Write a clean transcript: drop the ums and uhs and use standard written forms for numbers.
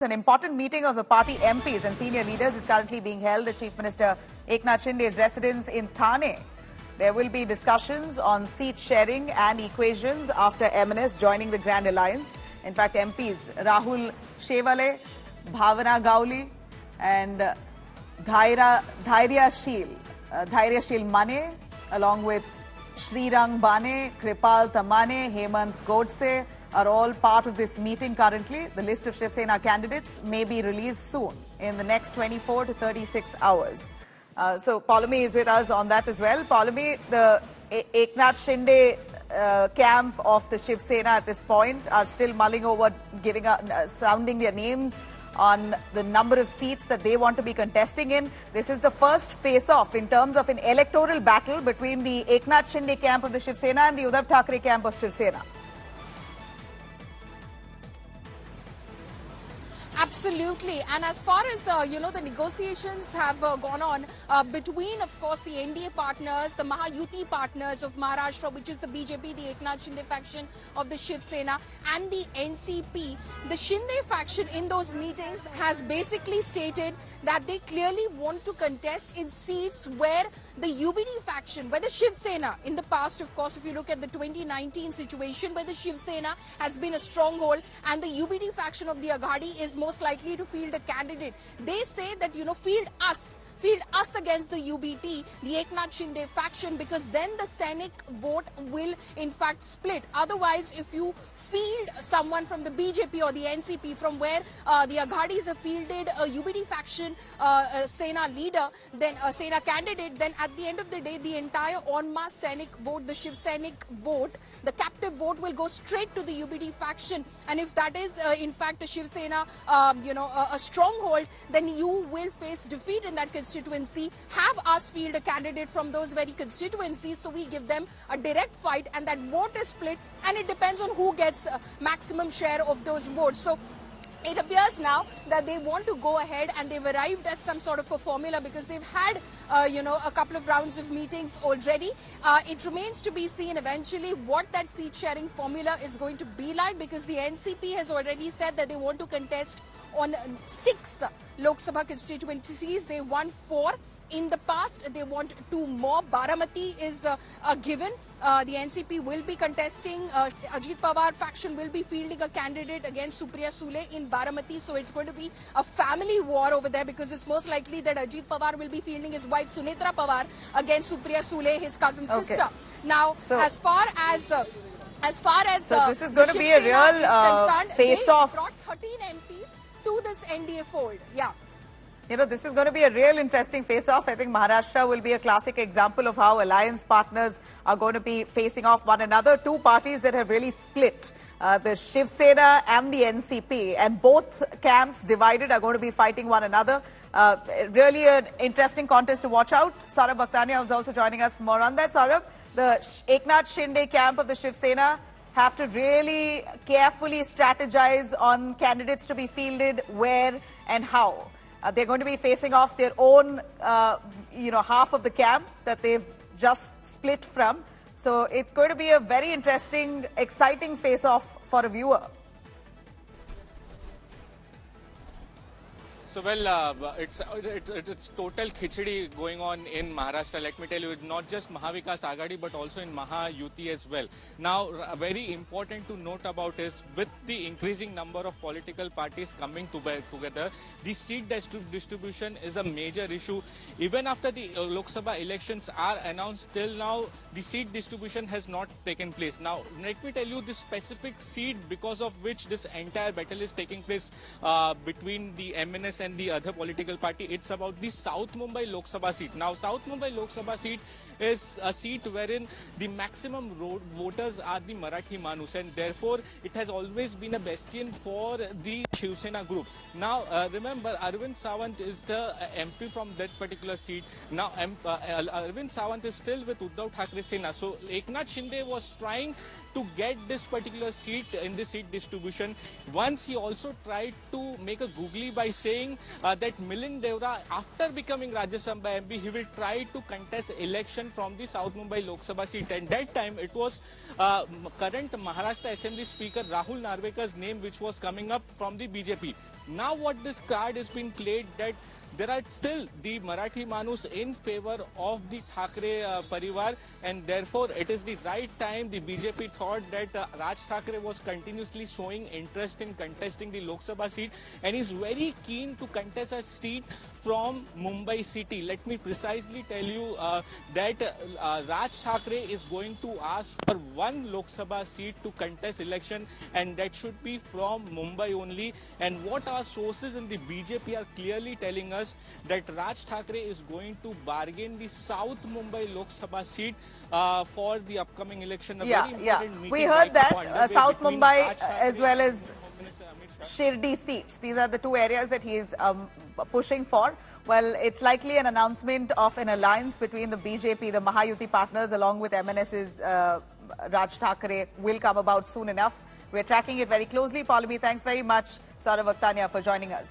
An important meeting of the party MPs and senior leaders is currently being held at Chief Minister Eknath Shinde's residence in Thane. There will be discussions on seat sharing and equations after MNS joining the Grand Alliance. In fact, MPs Rahul Shewale, Bhawana Gowli and Dhairyashil Mane, along with Shrirang Bane, Kripal Tamane, Hemant Godse, are all part of this meeting currently. The list of Shiv Sena candidates may be released soon in the next 24 to 36 hours. So Paulami is with us on that as well. Paulami, the Eknath Shinde camp of the Shiv Sena at this point are still mulling over, sounding their names on the number of seats that they want to be contesting in. This is the first face-off in terms of an electoral battle between the Eknath Shinde camp of the Shiv Sena and the Uddhav Thackeray camp of Shiv Sena. Absolutely. And as far as, the negotiations have gone on between, of course, the NDA partners, the Mahayuti partners of Maharashtra, which is the BJP, the Eknath Shinde faction of the Shiv Sena, and the NCP, the Shinde faction in those meetings has basically stated that they clearly want to contest in seats where the UBD faction, where the Shiv Sena, in the past, of course, if you look at the 2019 situation where the Shiv Sena has been a stronghold and the UBD faction of the Aghadi is most likely to field a candidate. They say that, field us against the UBT, the Eknath Shinde faction, because then the Scenic vote will in fact split. Otherwise, if you field someone from the BJP or the NCP from where the Aghadis have fielded a UBT faction Sena leader, then a Sena candidate, then at the end of the day, the entire en masse Scenic vote, the Shiv Scenic vote, the captive vote will go straight to the UBT faction. And if that is in fact a Shiv Sena, a stronghold, then you will face defeat in that constituency. Have us field a candidate from those very constituencies, so we give them a direct fight, and that vote is split, and it depends on who gets maximum share of those votes. So it appears now that they want to go ahead, and they've arrived at some sort of a formula because they've had, a couple of rounds of meetings already. It remains to be seen eventually what that seat sharing formula is going to be like, because the NCP has already said that they want to contest on 6 Lok Sabha constituencies. They won 4. In the past, they want 2 more. Baramati is a given. The NCP will be contesting. Ajit Pawar faction will be fielding a candidate against Supriya Sule in Baramati. So it's going to be a family war over there, because it's most likely that Ajit Pawar will be fielding his wife Sunetra Pawar against Supriya Sule, his cousin sister. Now, as far as this is going to be a real face-off. They brought 13 MPs to this NDA fold. Yeah. This is going to be a real interesting face-off. I think Maharashtra will be a classic example of how alliance partners are going to be facing off one another. 2 parties that have really split, the Shiv Sena and the NCP, and both camps divided are going to be fighting one another. Really an interesting contest to watch out. Saurabh Bhaktania was also joining us for more on that. Saurabh, the Eknath Shinde camp of the Shiv Sena have to really carefully strategize on candidates to be fielded where and how. They're going to be facing off their own, half of the camp that they've just split from. So it's going to be a very interesting, exciting face-off for a viewer. So, well, it's total khichdi going on in Maharashtra. Let me tell you, it's not just Mahavikas Aghadi, but also in Mahayuti as well. Now, very important to note about is, with the increasing number of political parties coming together, the seat distribution is a major issue. Even after the Lok Sabha elections are announced, till now, the seat distribution has not taken place. Now, let me tell you the specific seat because of which this entire battle is taking place between the MNS and the other political party. It's about the South Mumbai Lok Sabha seat. Now, South Mumbai Lok Sabha seat is a seat wherein the maximum voters are the Marathi Manus, and therefore it has always been a bastion for the Shiv Sena group. Now, remember, Arvind Sawant is the MP from that particular seat. Now, Arvind Sawant is still with Uddhav Thackeray Sena. So, Eknath Shinde was trying to get this particular seat in the seat distribution. Once he also tried to make a googly by saying that Milind Deora, after becoming Rajya Sabha MP, he will try to contest election from the South Mumbai Lok Sabha seat. And that time it was current Maharashtra Assembly Speaker Rahul Narvekar's name which was coming up from the BJP. Now what this card has been played, that there are still the Marathi Manus in favor of the Thackeray Parivar, and therefore it is the right time. The BJP thought that Raj Thackeray was continuously showing interest in contesting the Lok Sabha seat, and is very keen to contest a seat from Mumbai city. Let me precisely tell you that Raj Thackeray is going to ask for one Lok Sabha seat to contest election, and that should be from Mumbai only. And what our sources in the BJP are clearly telling us, that Raj Thackeray is going to bargain the South Mumbai Lok Sabha seat for the upcoming election. Very important meeting. We heard that South Mumbai as well as Shirdi seats. These are the two areas that he is pushing for. Well, it's likely an announcement of an alliance between the BJP, the Mahayuti partners, along with MNS's Raj Thackeray will come about soon enough. We're tracking it very closely. Paulami, thanks very much, Saurav Akhtania, for joining us.